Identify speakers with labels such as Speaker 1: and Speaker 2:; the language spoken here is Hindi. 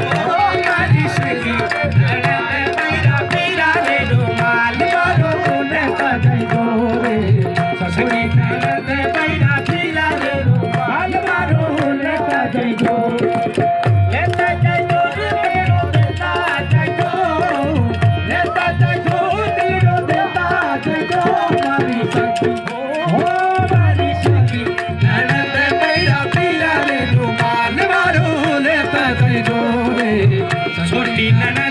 Speaker 1: मारी सखी ननद बैरा पीरा रे रुमाल मारो लेता जाइयो रे सखी ननद बैरा पीरा रे रुमाल मारो लेता जाइयो लेता जाइयो रे मेरो देता जाइयो लेता जाइयो मेरो देता जाइयो मारी सखी हो मारी सखी ननद बैरा पीरा रे रुमाल मारो लेता जाइयो रे छोटी ननद